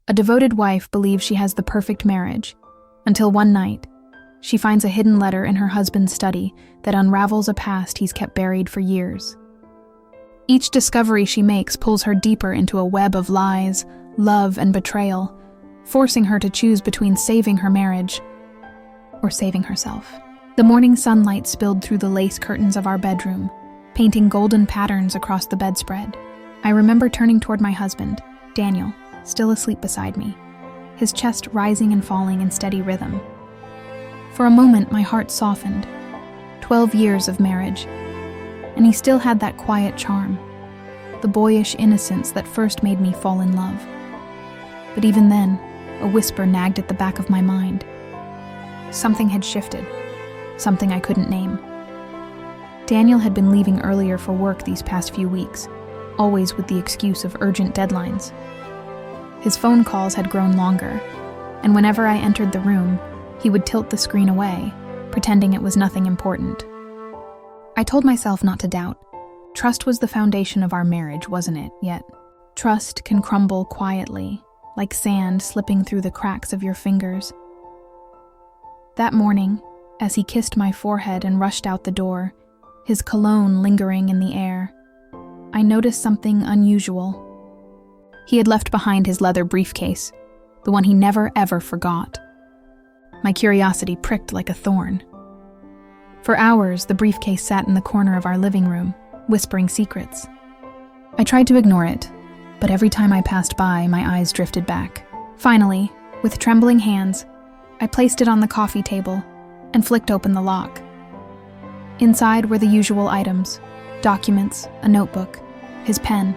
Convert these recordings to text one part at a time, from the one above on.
A devoted wife believes she has the perfect marriage, until one night, she finds a hidden letter in her husband's study that unravels a past he's kept buried for years. Each discovery she makes pulls her deeper into a web of lies, love, and betrayal, forcing her to choose between saving her marriage or saving herself. The morning sunlight spilled through the lace curtains of our bedroom, painting golden patterns across the bedspread. I remember turning toward my husband, Daniel, still asleep beside me, his chest rising and falling in steady rhythm. For a moment, my heart softened. 12 years of marriage, and he still had that quiet charm, the boyish innocence that first made me fall in love. But even then, a whisper nagged at the back of my mind. Something had shifted, something I couldn't name. Daniel had been leaving earlier for work these past few weeks, always with the excuse of urgent deadlines. His phone calls had grown longer, and whenever I entered the room, he would tilt the screen away, pretending it was nothing important. I told myself not to doubt. Trust was the foundation of our marriage, wasn't it? Yet, trust can crumble quietly, like sand slipping through the cracks of your fingers. That morning, as he kissed my forehead and rushed out the door, his cologne lingering in the air, I noticed something unusual. He had left behind his leather briefcase, the one he never ever forgot. My curiosity pricked like a thorn. For hours, the briefcase sat in the corner of our living room, whispering secrets. I tried to ignore it, but every time I passed by, my eyes drifted back. Finally, with trembling hands, I placed it on the coffee table and flicked open the lock. Inside were the usual items: documents, a notebook, his pen.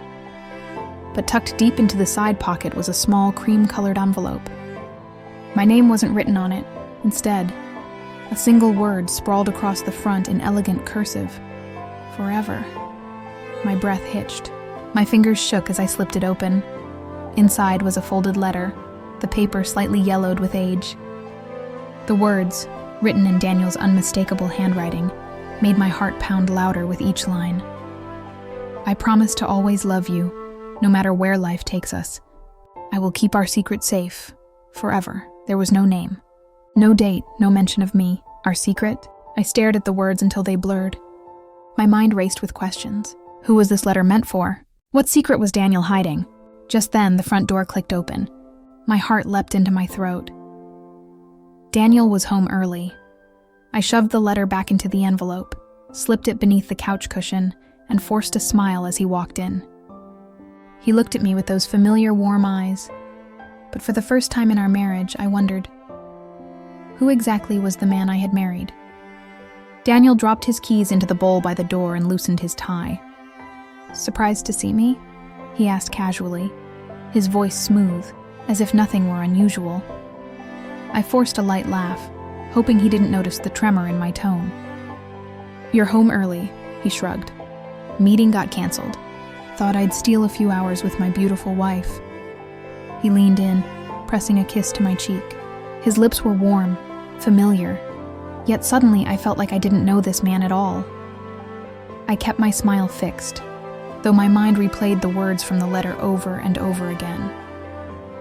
But tucked deep into the side pocket was a small cream-colored envelope. My name wasn't written on it. Instead, a single word sprawled across the front in elegant cursive. Forever. My breath hitched. My fingers shook as I slipped it open. Inside was a folded letter, the paper slightly yellowed with age. The words, written in Daniel's unmistakable handwriting, made my heart pound louder with each line. I promise to always love you, no matter where life takes us. I will keep our secret safe, forever. There was no name, no date, no mention of me. Our secret? I stared at the words until they blurred. My mind raced with questions. Who was this letter meant for? What secret was Daniel hiding? Just then, the front door clicked open. My heart leapt into my throat. Daniel was home early. I shoved the letter back into the envelope, slipped it beneath the couch cushion, and forced a smile as he walked in. He looked at me with those familiar warm eyes, but for the first time in our marriage, I wondered, who exactly was the man I had married? Daniel dropped his keys into the bowl by the door and loosened his tie. "Surprised to see me?" he asked casually, his voice smooth, as if nothing were unusual. I forced a light laugh, hoping he didn't notice the tremor in my tone. "You're home early," he shrugged. "Meeting got canceled. Thought I'd steal a few hours with my beautiful wife." He leaned in, pressing a kiss to my cheek. His lips were warm, familiar, yet suddenly I felt like I didn't know this man at all. I kept my smile fixed, though my mind replayed the words from the letter over and over again.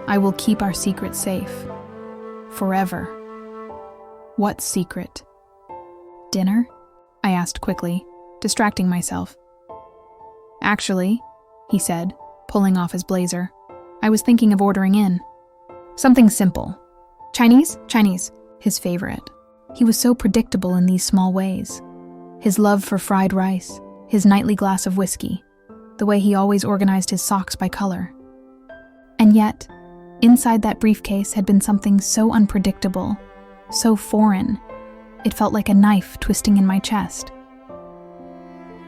I will keep our secret safe. Forever. What secret? Dinner? I asked quickly, distracting myself. "Actually," he said, pulling off his blazer, "I was thinking of ordering in. Something simple. Chinese? Chinese." His favorite. He was so predictable in these small ways. His love for fried rice, his nightly glass of whiskey, the way he always organized his socks by color. And yet, inside that briefcase had been something so unpredictable, so foreign, it felt like a knife twisting in my chest.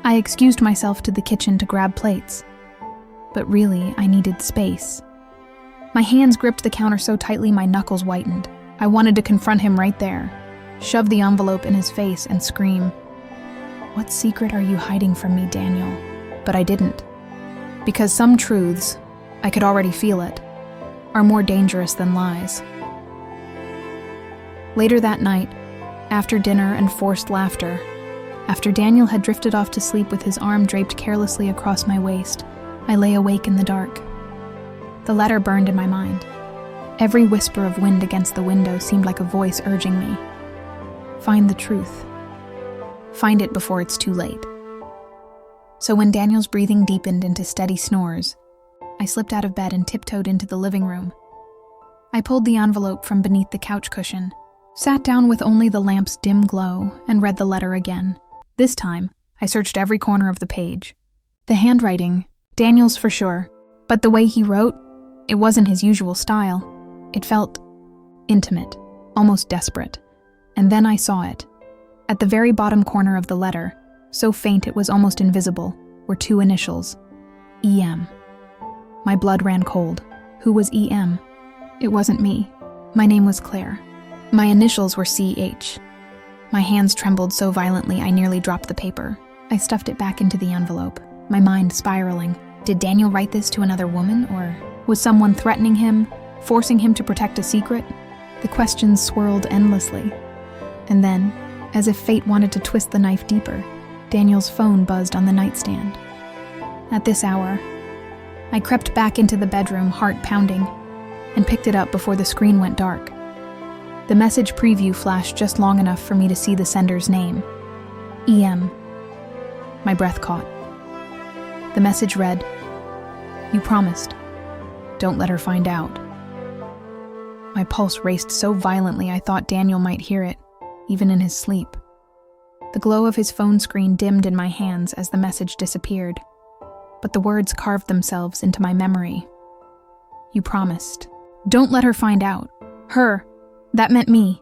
I excused myself to the kitchen to grab plates, but really I needed space. My hands gripped the counter so tightly my knuckles whitened. I wanted to confront him right there, shove the envelope in his face and scream, "What secret are you hiding from me, Daniel?" But I didn't, because some truths, I could already feel it, are more dangerous than lies. Later that night, after dinner and forced laughter, after Daniel had drifted off to sleep with his arm draped carelessly across my waist, I lay awake in the dark. The letter burned in my mind, Every whisper of wind against the window seemed like a voice urging me. Find the truth. Find it before it's too late. So when Daniel's breathing deepened into steady snores, I slipped out of bed and tiptoed into the living room. I pulled the envelope from beneath the couch cushion, sat down with only the lamp's dim glow, and read the letter again. This time, I searched every corner of the page. The handwriting, Daniel's for sure, but the way he wrote, it wasn't his usual style. It felt intimate, almost desperate. And then I saw it. At the very bottom corner of the letter, so faint it was almost invisible, were 2 initials. E.M. My blood ran cold. Who was E.M.? It wasn't me. My name was Claire. My initials were C.H. My hands trembled so violently I nearly dropped the paper. I stuffed it back into the envelope, my mind spiraling. Did Daniel write this to another woman, or was someone threatening him, forcing him to protect a secret? The questions swirled endlessly. And then, as if fate wanted to twist the knife deeper, Daniel's phone buzzed on the nightstand. At this hour, I crept back into the bedroom, heart pounding, and picked it up before the screen went dark. The message preview flashed just long enough for me to see the sender's name. E.M. My breath caught. The message read, "You promised. Don't let her find out." My pulse raced so violently I thought Daniel might hear it, even in his sleep. The glow of his phone screen dimmed in my hands as the message disappeared, but the words carved themselves into my memory. You promised. Don't let her find out. Her. That meant me.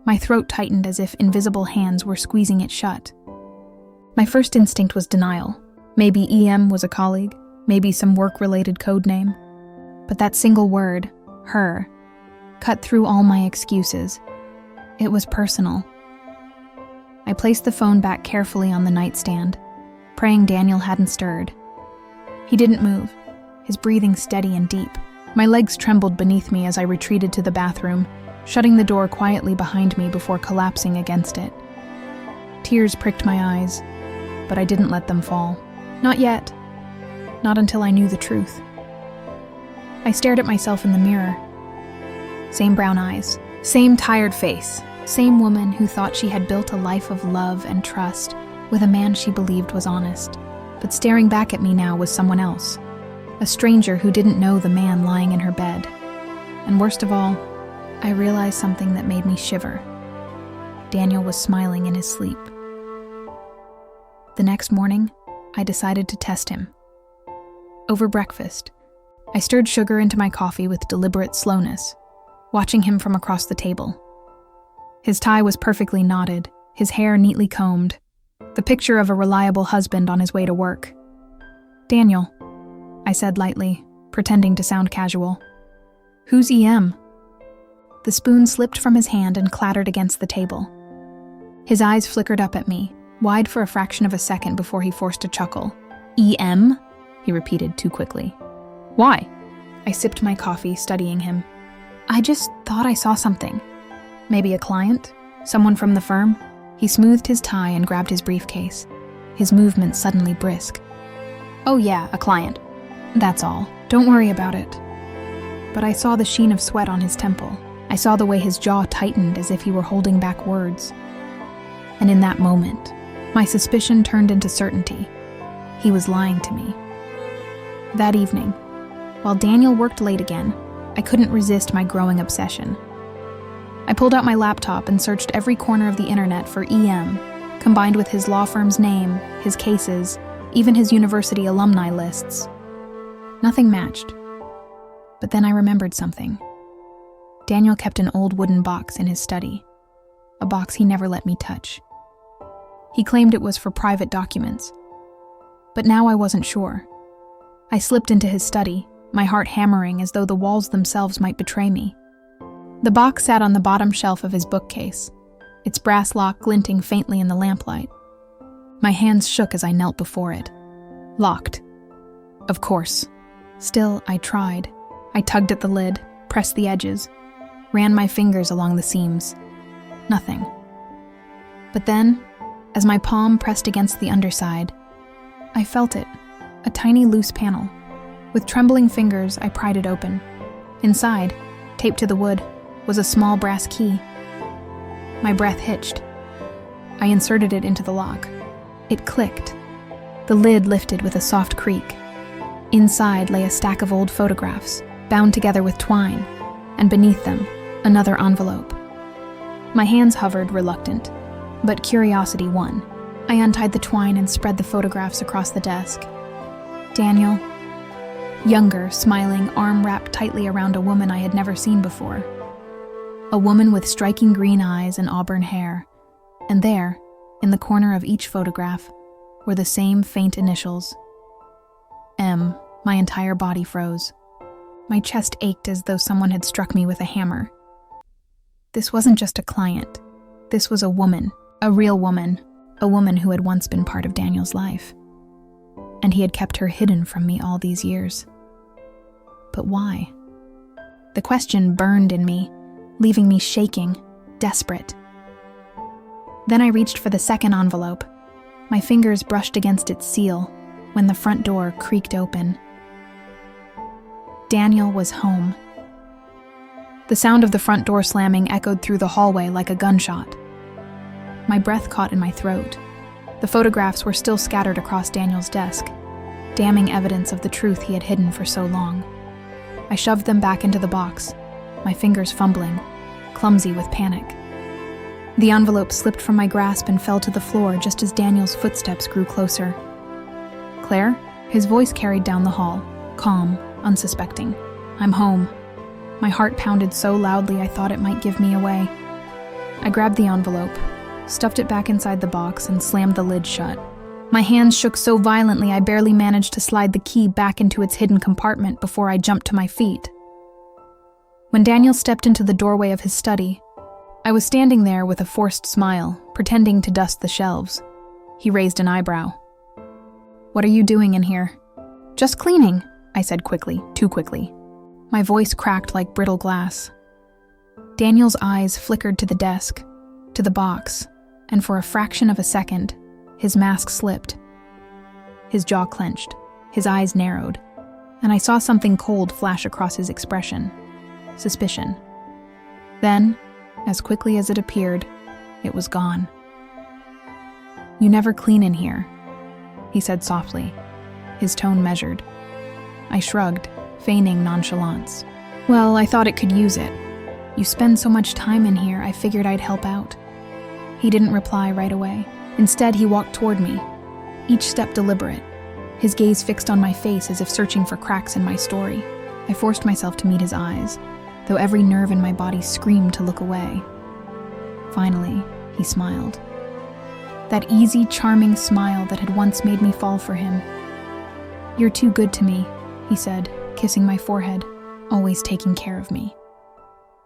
My throat tightened as if invisible hands were squeezing it shut. My first instinct was denial. Maybe EM was a colleague, maybe some work-related code name. But that single word, her, cut through all my excuses. It was personal. I placed the phone back carefully on the nightstand, praying Daniel hadn't stirred. He didn't move, his breathing steady and deep. My legs trembled beneath me as I retreated to the bathroom, shutting the door quietly behind me before collapsing against it. Tears pricked my eyes, but I didn't let them fall. Not yet. Not until I knew the truth. I stared at myself in the mirror. Same brown eyes, same tired face, same woman who thought she had built a life of love and trust with a man she believed was honest. But staring back at me now was someone else. A stranger who didn't know the man lying in her bed. And worst of all, I realized something that made me shiver. Daniel was smiling in his sleep. The next morning, I decided to test him. Over breakfast, I stirred sugar into my coffee with deliberate slowness, watching him from across the table. His tie was perfectly knotted, his hair neatly combed, the picture of a reliable husband on his way to work. "Daniel," I said lightly, pretending to sound casual. "Who's EM?" The spoon slipped from his hand and clattered against the table. His eyes flickered up at me, wide for a fraction of a second before he forced a chuckle. "EM?" he repeated too quickly. "Why?" I sipped my coffee, studying him. "I just thought I saw something. Maybe a client? Someone from the firm?" He smoothed his tie and grabbed his briefcase, his movements suddenly brisk. "Oh yeah, a client. That's all. Don't worry about it." But I saw the sheen of sweat on his temple. I saw the way his jaw tightened as if he were holding back words. And in that moment, my suspicion turned into certainty. He was lying to me. That evening, while Daniel worked late again, I couldn't resist my growing obsession. I pulled out my laptop and searched every corner of the internet for EM, combined with his law firm's name, his cases, even his university alumni lists. Nothing matched. But then I remembered something. Daniel kept an old wooden box in his study, a box he never let me touch. He claimed it was for private documents. But now I wasn't sure. I slipped into his study, my heart hammering as though the walls themselves might betray me. The box sat on the bottom shelf of his bookcase, its brass lock glinting faintly in the lamplight. My hands shook as I knelt before it. Locked. Of course. Still, I tried. I tugged at the lid, pressed the edges, ran my fingers along the seams. Nothing. But then, as my palm pressed against the underside, I felt it, a tiny loose panel. With trembling fingers, I pried it open. Inside, Taped to the wood was a small brass key. My breath hitched. I inserted it into the lock. It clicked. The lid lifted with a soft creak. Inside lay a stack of old photographs, bound together with twine, and beneath them, another envelope. My hands hovered, reluctant, but curiosity won. I untied the twine and spread the photographs across the desk. Daniel. Younger, smiling, arm wrapped tightly around a woman I had never seen before. A woman with striking green eyes and auburn hair. And there, in the corner of each photograph, were the same faint initials. M. My entire body froze. My chest ached as though someone had struck me with a hammer. This wasn't just a client. This was a woman, a real woman, a woman who had once been part of Daniel's life. And he had kept her hidden from me all these years. But why? The question burned in me, leaving me shaking, desperate. Then I reached for the second envelope. My fingers brushed against its seal when the front door creaked open. Daniel was home. The sound of the front door slamming echoed through the hallway like a gunshot. My breath caught in my throat. The photographs were still scattered across Daniel's desk, damning evidence of the truth he had hidden for so long. I shoved them back into the box, my fingers fumbling, clumsy with panic. The envelope slipped from my grasp and fell to the floor just as Daniel's footsteps grew closer. "Claire?" His voice carried down the hall, calm, unsuspecting. "I'm home." My heart pounded so loudly I thought it might give me away. I grabbed the envelope, stuffed it back inside the box, and slammed the lid shut. My hands shook so violently I barely managed to slide the key back into its hidden compartment before I jumped to my feet. When Daniel stepped into the doorway of his study, I was standing there with a forced smile, pretending to dust the shelves. He raised an eyebrow. "What are you doing in here?" "Just cleaning," I said quickly, too quickly. My voice cracked like brittle glass. Daniel's eyes flickered to the desk, to the box, and for a fraction of a second, his mask slipped. His jaw clenched, his eyes narrowed, and I saw something cold flash across his expression. Suspicion. Then, as quickly as it appeared, it was gone. "You never clean in here," he said softly, his tone measured. I shrugged, feigning nonchalance. "Well, I thought it could use it. You spend so much time in here, I figured I'd help out." He didn't reply right away. Instead, he walked toward me, each step deliberate, his gaze fixed on my face as if searching for cracks in my story. I forced myself to meet his eyes, though every nerve in my body screamed to look away. Finally, he smiled. That easy, charming smile that had once made me fall for him. "You're too good to me," he said, kissing my forehead, always taking care of me.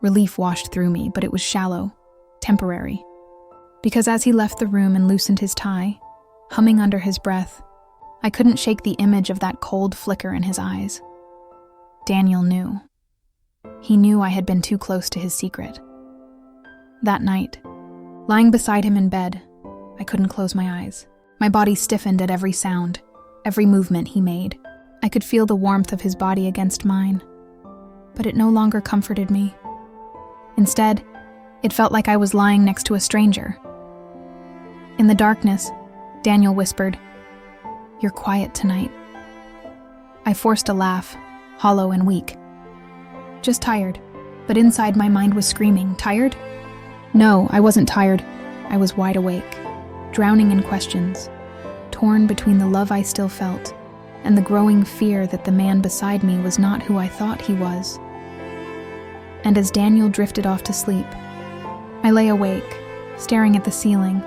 Relief washed through me, but it was shallow, temporary. Because as he left the room and loosened his tie, humming under his breath, I couldn't shake the image of that cold flicker in his eyes. Daniel knew. He knew I had been too close to his secret. That night, lying beside him in bed, I couldn't close my eyes. My body stiffened at every sound, every movement he made. I could feel the warmth of his body against mine, but it no longer comforted me. Instead, it felt like I was lying next to a stranger. In the darkness, Daniel whispered, "You're quiet tonight." I forced a laugh, hollow and weak. "Just tired," but inside my mind was screaming, "Tired?" No, I wasn't tired. I was wide awake, drowning in questions, torn between the love I still felt and the growing fear that the man beside me was not who I thought he was. And as Daniel drifted off to sleep, I lay awake, staring at the ceiling,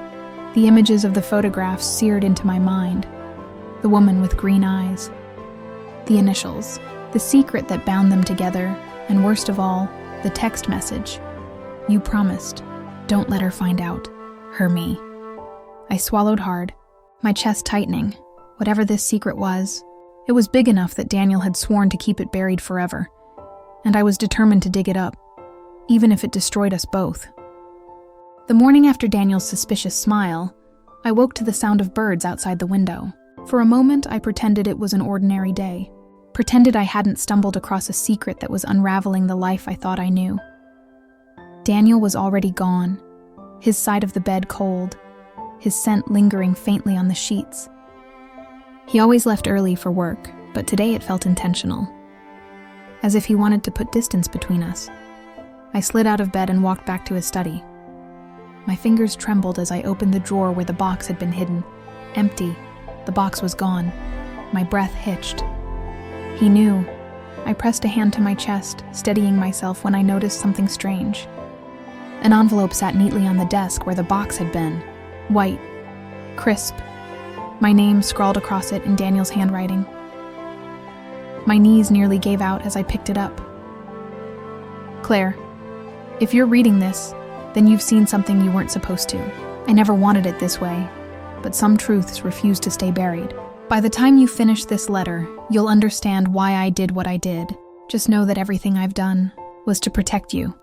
the images of the photographs seared into my mind, the woman with green eyes, the initials, the secret that bound them together, and worst of all, the text message. "You promised. Don't let her find out. Her me." I swallowed hard, my chest tightening. Whatever this secret was, it was big enough that Daniel had sworn to keep it buried forever, and I was determined to dig it up, even if it destroyed us both. The morning after Daniel's suspicious smile, I woke to the sound of birds outside the window. For a moment, I pretended it was an ordinary day. Pretended I hadn't stumbled across a secret that was unraveling the life I thought I knew. Daniel was already gone, his side of the bed cold, his scent lingering faintly on the sheets. He always left early for work, but today it felt intentional, as if he wanted to put distance between us. I slid out of bed and walked back to his study. My fingers trembled as I opened the drawer where the box had been hidden. Empty. The box was gone. My breath hitched. He knew. I pressed a hand to my chest, steadying myself when I noticed something strange. An envelope sat neatly on the desk where the box had been. White. Crisp. My name scrawled across it in Daniel's handwriting. My knees nearly gave out as I picked it up. Claire, if you're reading this, then you've seen something you weren't supposed to. I never wanted it this way, but some truths refuse to stay buried. By the time you finish this letter, you'll understand why I did what I did. Just know that everything I've done was to protect you.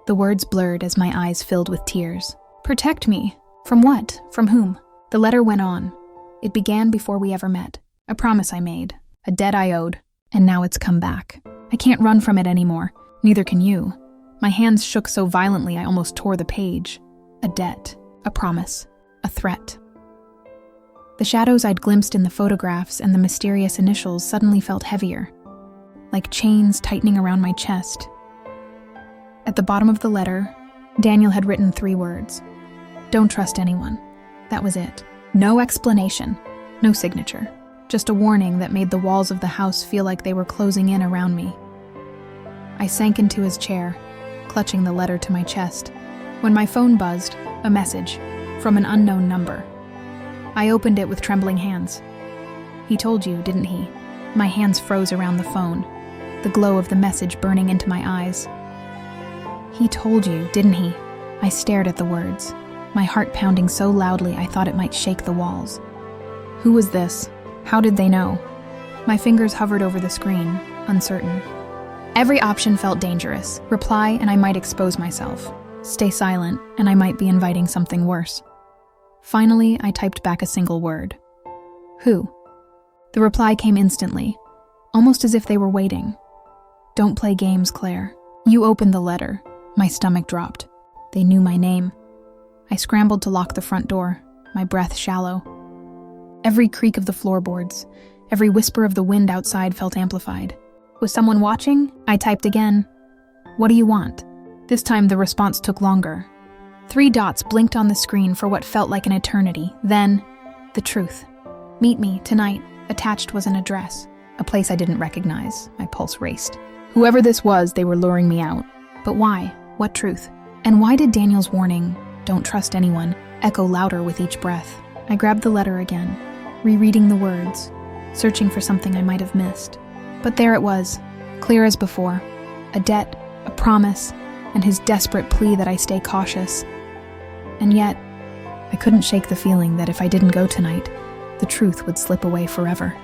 The words blurred as my eyes filled with tears. Protect me? From what? From whom? The letter went on. It began before we ever met. A promise I made, a debt I owed, and now it's come back. I can't run from it anymore. Neither can you. My hands shook so violently I almost tore the page. A debt, a promise, a threat. The shadows I'd glimpsed in the photographs and the mysterious initials suddenly felt heavier, like chains tightening around my chest. At the bottom of the letter, Daniel had written 3 words. Don't trust anyone. That was it. No explanation, no signature. Just a warning that made the walls of the house feel like they were closing in around me. I sank into his chair, clutching the letter to my chest, when my phone buzzed, a message from an unknown number. I opened it with trembling hands. He told you, didn't he? My hands froze around the phone, the glow of the message burning into my eyes. He told you, didn't he? I stared at the words, my heart pounding so loudly I thought it might shake the walls. Who was this? How did they know? My fingers hovered over the screen, uncertain. Every option felt dangerous. Reply and I might expose myself. Stay silent and I might be inviting something worse. Finally, I typed back a single word. Who? The reply came instantly, almost as if they were waiting. Don't play games, Claire. You opened the letter. My stomach dropped. They knew my name. I scrambled to lock the front door, my breath shallow. Every creak of the floorboards, every whisper of the wind outside felt amplified. Was someone watching? I typed again. What do you want? This time the response took longer. 3 dots blinked on the screen for what felt like an eternity. Then, the truth. Meet me, tonight. Attached was an address. A place I didn't recognize. My pulse raced. Whoever this was, they were luring me out. But why? What truth? And why did Daniel's warning, don't trust anyone, echo louder with each breath? I grabbed the letter again, rereading the words, searching for something I might have missed. But there it was, clear as before. A debt, a promise, and his desperate plea that I stay cautious. And yet, I couldn't shake the feeling that if I didn't go tonight, the truth would slip away forever.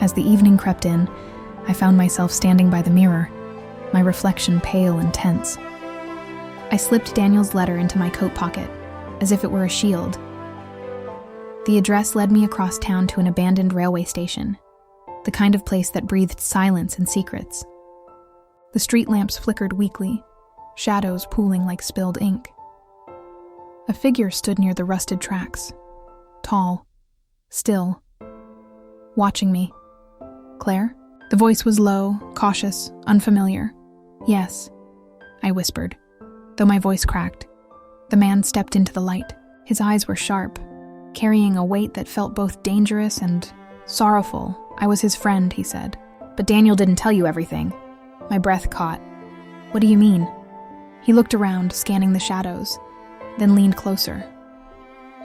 As the evening crept in, I found myself standing by the mirror, my reflection pale and tense. I slipped Daniel's letter into my coat pocket, as if it were a shield. The address led me across town to an abandoned railway station, the kind of place that breathed silence and secrets. The street lamps flickered weakly, shadows pooling like spilled ink. A figure stood near the rusted tracks, tall, still, watching me. Claire? The voice was low, cautious, unfamiliar. Yes, I whispered, though my voice cracked. The man stepped into the light. His eyes were sharp, carrying a weight that felt both dangerous and sorrowful. I was his friend, he said. But Daniel didn't tell you everything. My breath caught. What do you mean? He looked around, scanning the shadows, then leaned closer.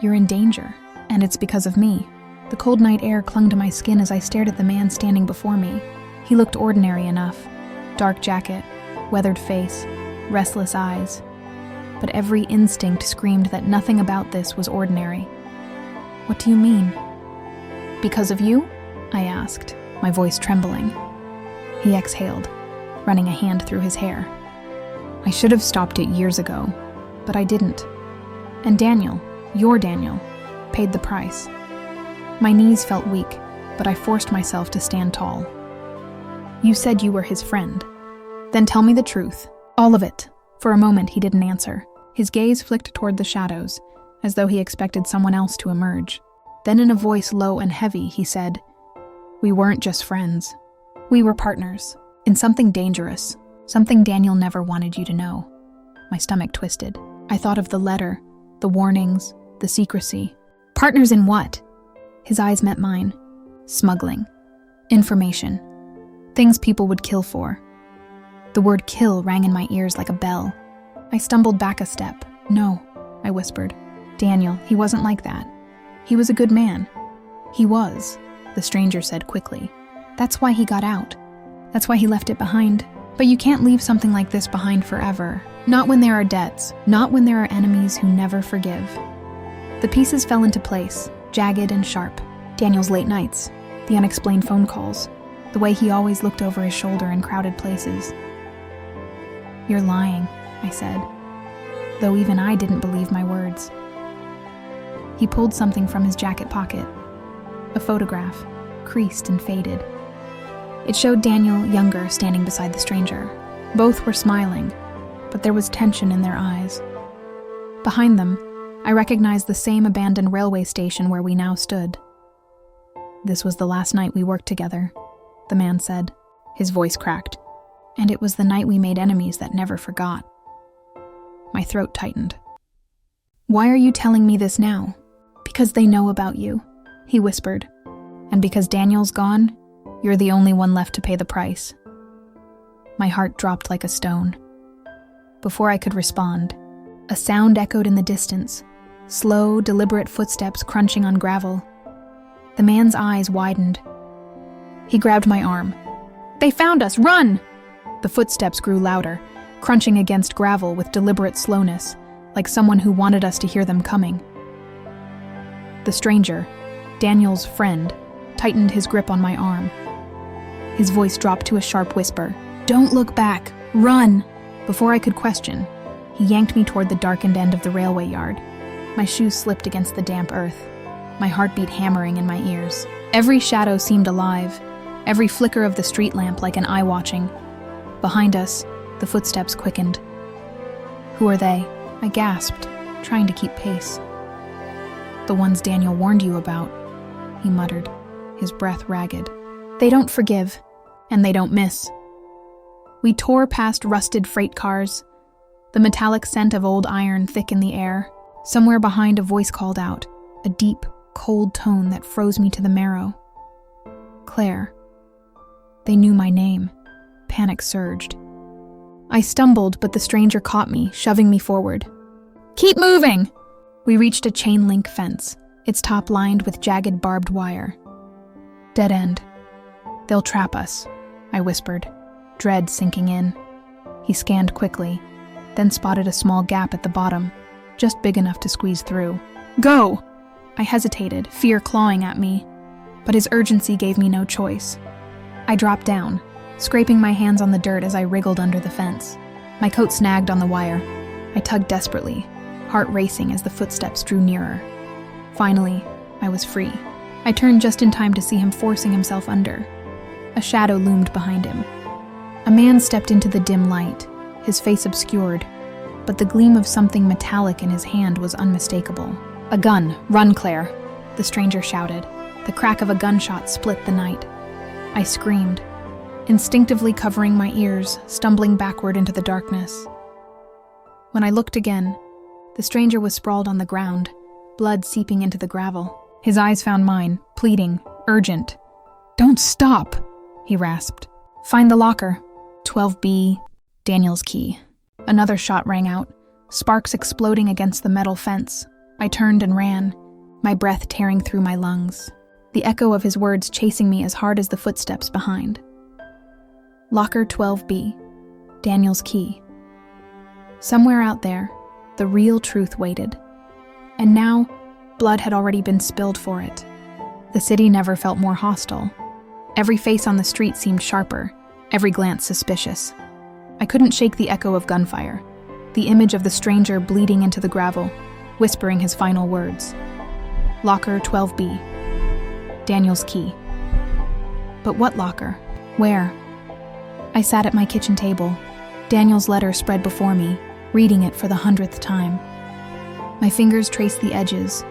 You're in danger, and it's because of me. The cold night air clung to my skin as I stared at the man standing before me. He looked ordinary enough. Dark jacket, weathered face, restless eyes. But every instinct screamed that nothing about this was ordinary. What do you mean? Because of you? I asked, my voice trembling. He exhaled, running a hand through his hair. I should have stopped it years ago, but I didn't. And Daniel, your Daniel, paid the price. My knees felt weak, but I forced myself to stand tall. You said you were his friend. Then tell me the truth. All of it. For a moment, he didn't answer. His gaze flicked toward the shadows, as though he expected someone else to emerge. Then in a voice low and heavy, he said, "We weren't just friends. We were partners. In something dangerous. Something Daniel never wanted you to know." My stomach twisted. I thought of the letter, the warnings, the secrecy. Partners in what? His eyes met mine. Smuggling. Information. Things people would kill for. The word kill rang in my ears like a bell. I stumbled back a step. "No," I whispered. "Daniel, he wasn't like that. He was a good man." "He was," the stranger said quickly. "That's why he got out. That's why he left it behind. But you can't leave something like this behind forever. Not when there are debts. Not when there are enemies who never forgive." The pieces fell into place, jagged and sharp. Daniel's late nights, the unexplained phone calls, the way he always looked over his shoulder in crowded places. "You're lying," I said, though even I didn't believe my words. He pulled something from his jacket pocket, a photograph, creased and faded. It showed Daniel, younger, standing beside the stranger. Both were smiling, but there was tension in their eyes. Behind them, I recognized the same abandoned railway station where we now stood. "This was the last night we worked together," the man said. His voice cracked. "And it was the night we made enemies that never forgot." My throat tightened. "Why are you telling me this now?" "Because they know about you," he whispered. "And because Daniel's gone, you're the only one left to pay the price." My heart dropped like a stone. Before I could respond, a sound echoed in the distance, slow, deliberate footsteps crunching on gravel. The man's eyes widened. He grabbed my arm. "They found us! Run!" The footsteps grew louder, crunching against gravel with deliberate slowness, like someone who wanted us to hear them coming. The stranger, Daniel's friend, tightened his grip on my arm. His voice dropped to a sharp whisper. "Don't look back! Run!" Before I could question, he yanked me toward the darkened end of the railway yard. My shoes slipped against the damp earth, my heartbeat hammering in my ears. Every shadow seemed alive, every flicker of the street lamp like an eye watching. Behind us, the footsteps quickened. "Who are they?" I gasped, trying to keep pace. "The ones Daniel warned you about," he muttered, his breath ragged. "They don't forgive, and they don't miss." We tore past rusted freight cars, the metallic scent of old iron thick in the air. Somewhere behind, a voice called out, a deep, cold tone that froze me to the marrow. "Claire." They knew my name. Panic surged. I stumbled, but the stranger caught me, shoving me forward. "Keep moving!" We reached a chain-link fence, its top lined with jagged barbed wire. "Dead end. They'll trap us," I whispered, dread sinking in. He scanned quickly, then spotted a small gap at the bottom, just big enough to squeeze through. "Go!" I hesitated, fear clawing at me, but his urgency gave me no choice. I dropped down, scraping my hands on the dirt as I wriggled under the fence. My coat snagged on the wire. I tugged desperately, heart racing as the footsteps drew nearer. Finally, I was free. I turned just in time to see him forcing himself under. A shadow loomed behind him. A man stepped into the dim light, his face obscured, but the gleam of something metallic in his hand was unmistakable. "A gun! Run, Claire!" the stranger shouted. The crack of a gunshot split the night. I screamed, instinctively covering my ears, stumbling backward into the darkness. When I looked again, the stranger was sprawled on the ground, blood seeping into the gravel. His eyes found mine, pleading, urgent. "Don't stop," he rasped. "Find the locker. 12B, Daniel's key." Another shot rang out, sparks exploding against the metal fence. I turned and ran, my breath tearing through my lungs, the echo of his words chasing me as hard as the footsteps behind. Locker 12B, Daniel's key. Somewhere out there, the real truth waited. And now, blood had already been spilled for it. The city never felt more hostile. Every face on the street seemed sharper, every glance suspicious. I couldn't shake the echo of gunfire, the image of the stranger bleeding into the gravel, whispering his final words. Locker 12B, Daniel's key. But what locker? Where? I sat at my kitchen table, Daniel's letter spread before me, reading it for the 100th time. My fingers traced the edges,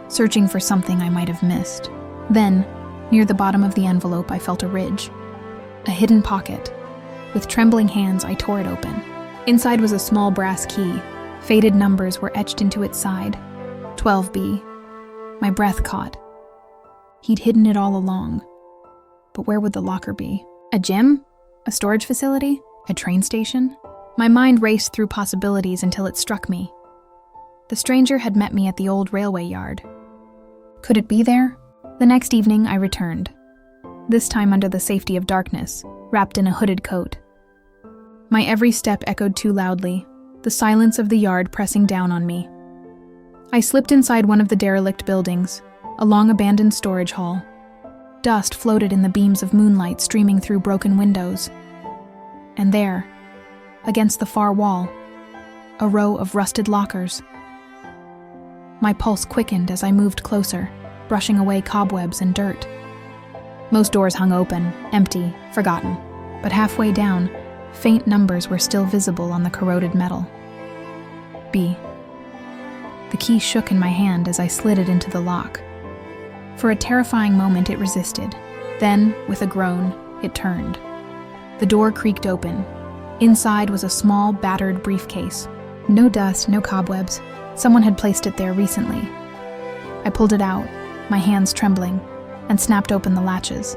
searching for something I might have missed. Then, near the bottom of the envelope, I felt a ridge. A hidden pocket. With trembling hands, I tore it open. Inside was a small brass key. Faded numbers were etched into its side. 12B. My breath caught. He'd hidden it all along. But where would the locker be? A gym? A storage facility? A train station? My mind raced through possibilities until it struck me. The stranger had met me at the old railway yard. Could it be there? The next evening, I returned. This time under the safety of darkness, wrapped in a hooded coat. My every step echoed too loudly, the silence of the yard pressing down on me. I slipped inside one of the derelict buildings, a long-abandoned storage hall. Dust floated in the beams of moonlight streaming through broken windows. And there, against the far wall, a row of rusted lockers. My pulse quickened as I moved closer, brushing away cobwebs and dirt. Most doors hung open, empty, forgotten, but halfway down, faint numbers were still visible on the corroded metal. B. The key shook in my hand as I slid it into the lock. For a terrifying moment it resisted. Then, with a groan, it turned. The door creaked open. Inside was a small, battered briefcase. No dust, no cobwebs. Someone had placed it there recently. I pulled it out, my hands trembling, and snapped open the latches.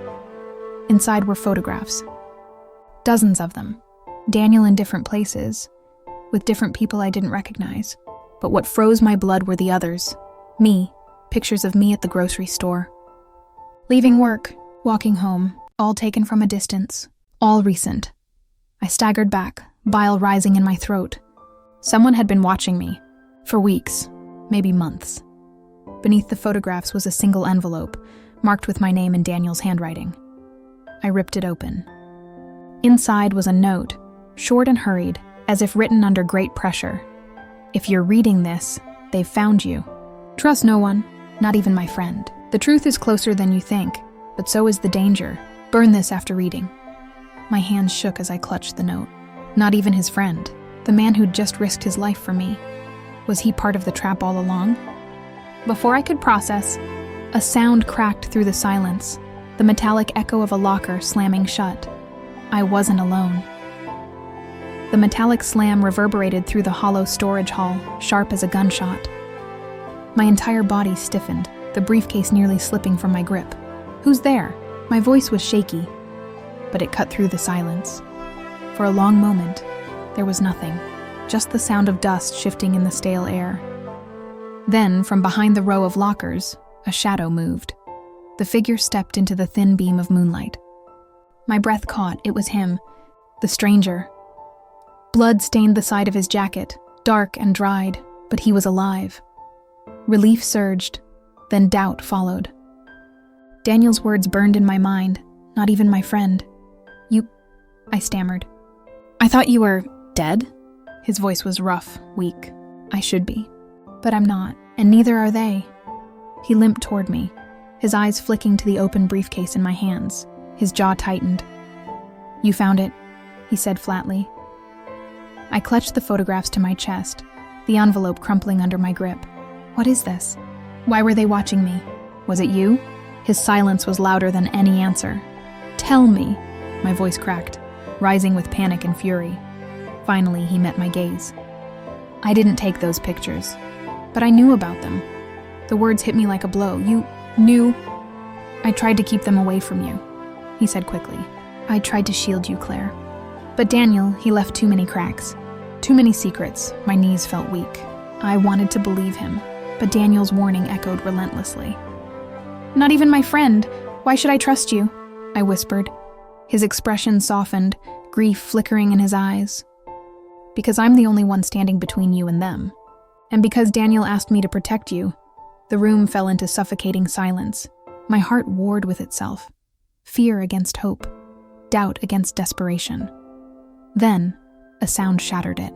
Inside were photographs. Dozens of them. Daniel in different places, with different people I didn't recognize. But what froze my blood were the others. Me. Pictures of me at the grocery store. Leaving work, walking home, all taken from a distance, all recent. I staggered back, bile rising in my throat. Someone had been watching me, for weeks, maybe months. Beneath the photographs was a single envelope, marked with my name in Daniel's handwriting. I ripped it open. Inside was a note, short and hurried, as if written under great pressure. If you're reading this, they've found you. Trust no one. Not even my friend. The truth is closer than you think, but so is the danger. Burn this after reading. My hands shook as I clutched the note. Not even his friend, the man who'd just risked his life for me. Was he part of the trap all along? Before I could process, a sound cracked through the silence, the metallic echo of a locker slamming shut. I wasn't alone. The metallic slam reverberated through the hollow storage hall, sharp as a gunshot. My entire body stiffened, the briefcase nearly slipping from my grip. Who's there? My voice was shaky, but it cut through the silence. For a long moment, there was nothing, just the sound of dust shifting in the stale air. Then, from behind the row of lockers, a shadow moved. The figure stepped into the thin beam of moonlight. My breath caught. It was him, the stranger. Blood stained the side of his jacket, dark and dried, but he was alive. Relief surged, then doubt followed. Daniel's words burned in my mind, not even my friend. I stammered. I thought you were dead? His voice was rough, weak. I should be. But I'm not, and neither are they. He limped toward me, his eyes flicking to the open briefcase in my hands. His jaw tightened. You found it, he said flatly. I clutched the photographs to my chest, the envelope crumpling under my grip. What is this? Why were they watching me? Was it you? His silence was louder than any answer. Tell me, my voice cracked, rising with panic and fury. Finally, he met my gaze. I didn't take those pictures, but I knew about them. The words hit me like a blow. You knew? I tried to keep them away from you, he said quickly. I tried to shield you, Claire. But Daniel, he left too many cracks. Too many secrets. My knees felt weak. I wanted to believe him, but Daniel's warning echoed relentlessly. Not even my friend. Why should I trust you? I whispered. His expression softened, grief flickering in his eyes. Because I'm the only one standing between you and them. And because Daniel asked me to protect you, the room fell into suffocating silence. My heart warred with itself. Fear against hope. Doubt against desperation. Then, a sound shattered it.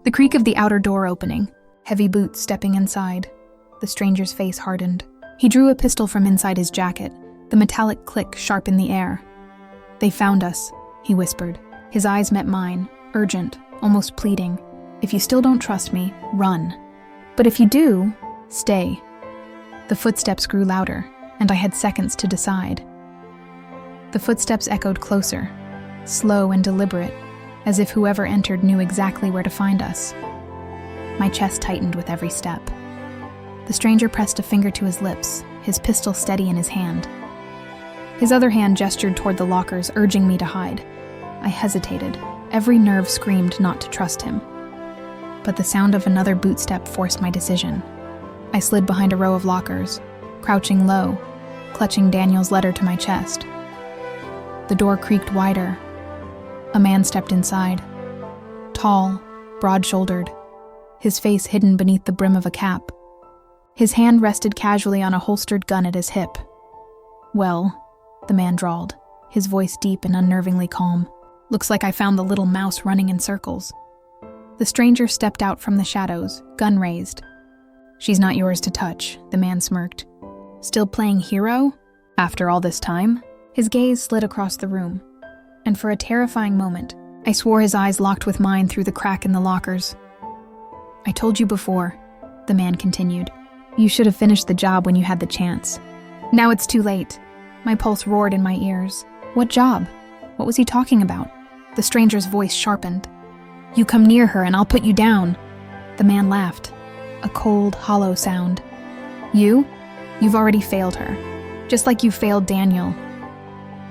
The creak of the outer door opening, heavy boots stepping inside. The stranger's face hardened. He drew a pistol from inside his jacket, The metallic click sharp in the air. "They found us," he whispered. His eyes met mine, urgent, almost pleading. "If you still don't trust me, run. But if you do, stay." The footsteps grew louder, and I had seconds to decide. The footsteps echoed closer, slow and deliberate, as if whoever entered knew exactly where to find us. My chest tightened with every step. The stranger pressed a finger to his lips, his pistol steady in his hand. His other hand gestured toward the lockers, urging me to hide. I hesitated. Every nerve screamed not to trust him. But the sound of another bootstep forced my decision. I slid behind a row of lockers, crouching low, clutching Daniel's letter to my chest. The door creaked wider. A man stepped inside. Tall, broad-shouldered, his face hidden beneath the brim of a cap. His hand rested casually on a holstered gun at his hip. "Well," the man drawled, his voice deep and unnervingly calm. "Looks like I found the little mouse running in circles." The stranger stepped out from the shadows, gun raised. "She's not yours to touch," the man smirked. "Still playing hero? After all this time?" His gaze slid across the room, and for a terrifying moment, I swore his eyes locked with mine through the crack in the lockers. "I told you before," the man continued. "You should have finished the job when you had the chance. Now it's too late." My pulse roared in my ears. What job? What was he talking about? The stranger's voice sharpened. "You come near her and I'll put you down." The man laughed, a cold, hollow sound. You've already failed her, just like you failed Daniel."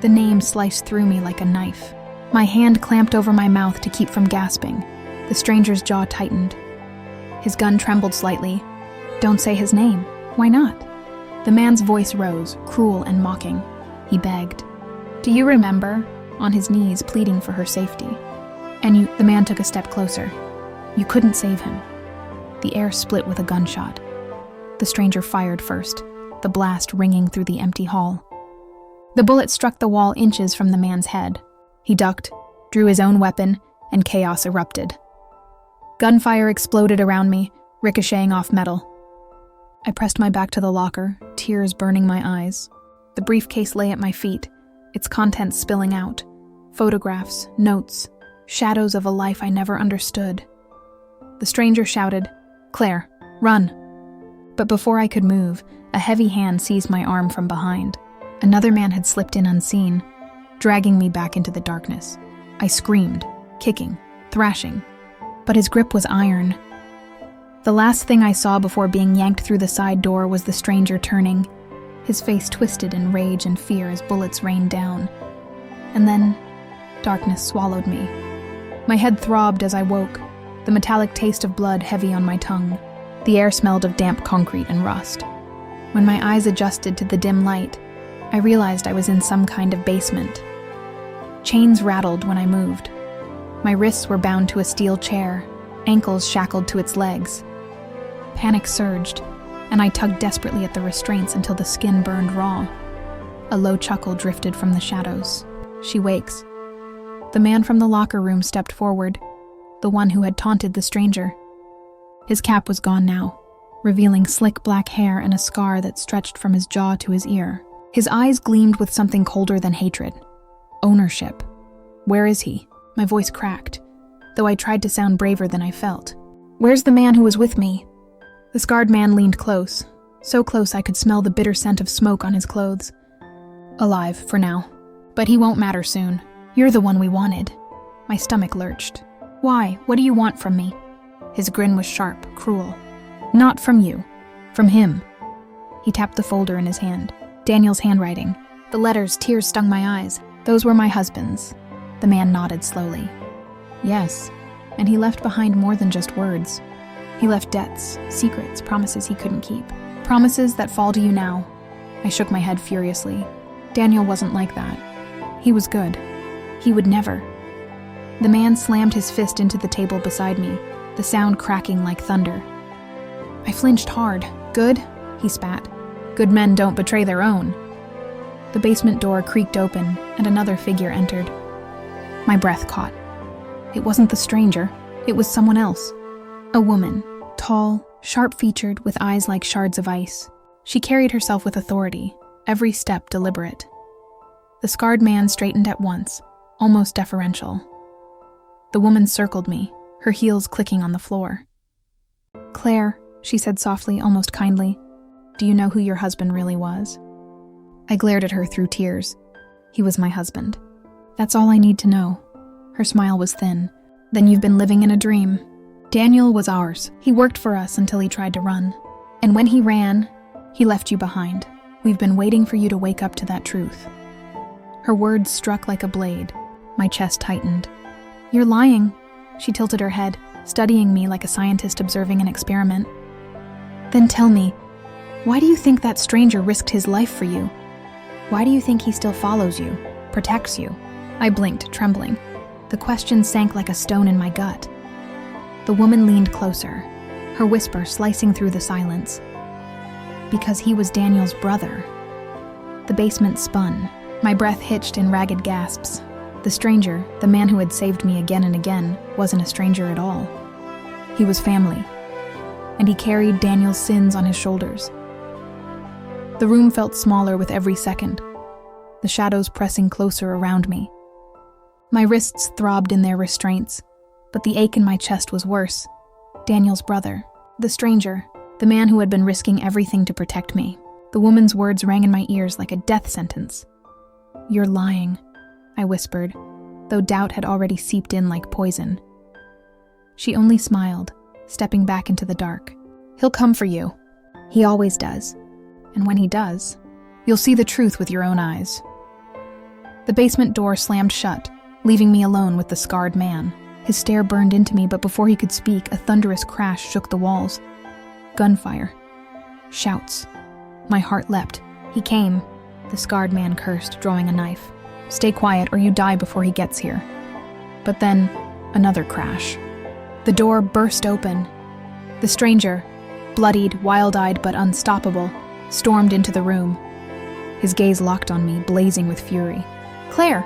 The name sliced through me like a knife. My hand clamped over my mouth to keep from gasping. The stranger's jaw tightened. His gun trembled slightly. "Don't say his name." "Why not?" The man's voice rose, cruel and mocking. He begged. "Do you remember?" On his knees, pleading for her safety. "And the man took a step closer. "You couldn't save him." The air split with a gunshot. The stranger fired first, the blast ringing through the empty hall. The bullet struck the wall inches from the man's head. He ducked, drew his own weapon, and chaos erupted. Gunfire exploded around me, ricocheting off metal. I pressed my back to the locker, tears burning my eyes. The briefcase lay at my feet, its contents spilling out. Photographs, notes, shadows of a life I never understood. The stranger shouted, "Claire, run!" But before I could move, a heavy hand seized my arm from behind. Another man had slipped in unseen, dragging me back into the darkness. I screamed, kicking, thrashing, but his grip was iron. The last thing I saw before being yanked through the side door was the stranger turning, his face twisted in rage and fear as bullets rained down. And then, darkness swallowed me. My head throbbed as I woke, the metallic taste of blood heavy on my tongue. The air smelled of damp concrete and rust. When my eyes adjusted to the dim light, I realized I was in some kind of basement. Chains rattled when I moved. My wrists were bound to a steel chair, ankles shackled to its legs. Panic surged, and I tugged desperately at the restraints until the skin burned raw. A low chuckle drifted from the shadows. "She wakes." The man from the locker room stepped forward, the one who had taunted the stranger. His cap was gone now, revealing slick black hair and a scar that stretched from his jaw to his ear. His eyes gleamed with something colder than hatred. Ownership. "Where is he?" My voice cracked, though I tried to sound braver than I felt. "Where's the man who was with me?" The scarred man leaned close, so close I could smell the bitter scent of smoke on his clothes. "Alive, for now. But he won't matter soon. You're the one we wanted." My stomach lurched. "Why? What do you want from me?" His grin was sharp, cruel. "Not from you. From him." He tapped the folder in his hand. Daniel's handwriting. The letters, tears stung my eyes. "Those were my husband's." The man nodded slowly. "Yes, and he left behind more than just words. He left debts, secrets, promises he couldn't keep. Promises that fall to you now." I shook my head furiously. Daniel wasn't like that. He was good. He would never. The man slammed his fist into the table beside me, the sound cracking like thunder. I flinched hard. "Good?" he spat. "Good men don't betray their own." The basement door creaked open, and another figure entered. My breath caught. It wasn't the stranger. It was someone else. A woman, tall, sharp-featured, with eyes like shards of ice. She carried herself with authority, every step deliberate. The scarred man straightened at once, almost deferential. The woman circled me, her heels clicking on the floor. "Claire," she said softly, almost kindly, "do you know who your husband really was?" I glared at her through tears. He was my husband. That's all I need to know. Her smile was thin. Then you've been living in a dream. Daniel was ours. He worked for us until he tried to run. And when he ran, he left you behind. We've been waiting for you to wake up to that truth. Her words struck like a blade. My chest tightened. "You're lying." She tilted her head, studying me like a scientist observing an experiment. "Then tell me, why do you think that stranger risked his life for you? Why do you think he still follows you, protects you?" I blinked, trembling. The question sank like a stone in my gut. The woman leaned closer, her whisper slicing through the silence. "Because he was Daniel's brother." The basement spun. My breath hitched in ragged gasps. The stranger, the man who had saved me again and again, wasn't a stranger at all. He was family, and he carried Daniel's sins on his shoulders. The room felt smaller with every second, the shadows pressing closer around me. My wrists throbbed in their restraints, but the ache in my chest was worse. Daniel's brother, the stranger, the man who had been risking everything to protect me. The woman's words rang in my ears like a death sentence. "You're lying," I whispered, though doubt had already seeped in like poison. She only smiled, stepping back into the dark. "He'll come for you. He always does. And when he does, you'll see the truth with your own eyes." The basement door slammed shut, leaving me alone with the scarred man. His stare burned into me, but before he could speak, a thunderous crash shook the walls. Gunfire. Shouts. My heart leapt. "He came," the scarred man cursed, drawing a knife. "Stay quiet or you die before he gets here." But then, another crash. The door burst open. The stranger, bloodied, wild-eyed but unstoppable, stormed into the room. His gaze locked on me, blazing with fury. "Claire!"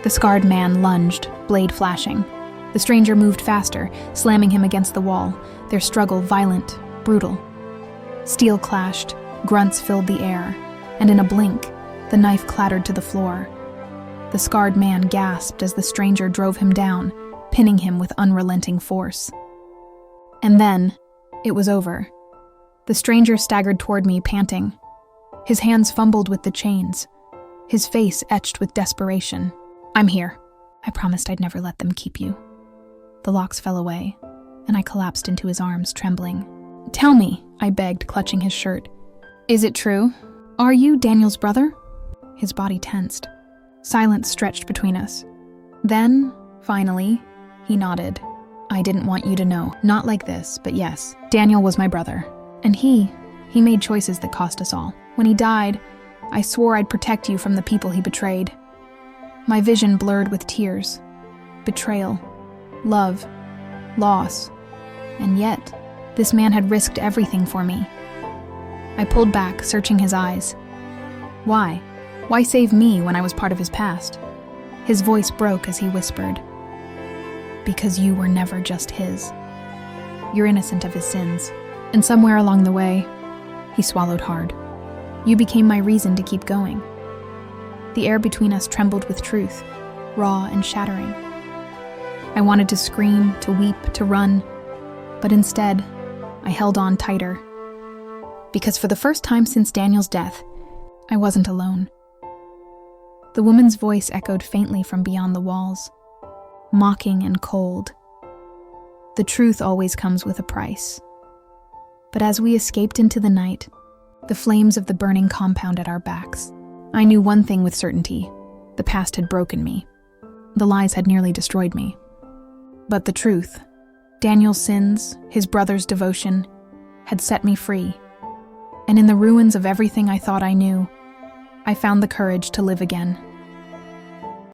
The scarred man lunged, blade flashing. The stranger moved faster, slamming him against the wall, their struggle violent, brutal. Steel clashed, grunts filled the air, and in a blink, the knife clattered to the floor. The scarred man gasped as the stranger drove him down, pinning him with unrelenting force. And then, it was over. The stranger staggered toward me, panting. His hands fumbled with the chains, his face etched with desperation. "I'm here. I promised I'd never let them keep you." The locks fell away, and I collapsed into his arms, trembling. "Tell me," I begged, clutching his shirt. "Is it true? Are you Daniel's brother?" His body tensed. Silence stretched between us. Then, finally, he nodded. "I didn't want you to know. Not like this, but yes, Daniel was my brother. And he made choices that cost us all. When he died, I swore I'd protect you from the people he betrayed." My vision blurred with tears. Betrayal. Love. Loss. And yet, this man had risked everything for me. I pulled back, searching his eyes. Why? Why save me when I was part of his past? His voice broke as he whispered, "Because you were never just his. You're innocent of his sins. And somewhere along the way," he swallowed hard, "you became my reason to keep going." The air between us trembled with truth, raw and shattering. I wanted to scream, to weep, to run, but instead, I held on tighter. Because for the first time since Daniel's death, I wasn't alone. The woman's voice echoed faintly from beyond the walls, mocking and cold. The truth always comes with a price. But as we escaped into the night, the flames of the burning compound at our backs, I knew one thing with certainty: the past had broken me. The lies had nearly destroyed me. But the truth, Daniel's sins, his brother's devotion, had set me free. And in the ruins of everything I thought I knew, I found the courage to live again.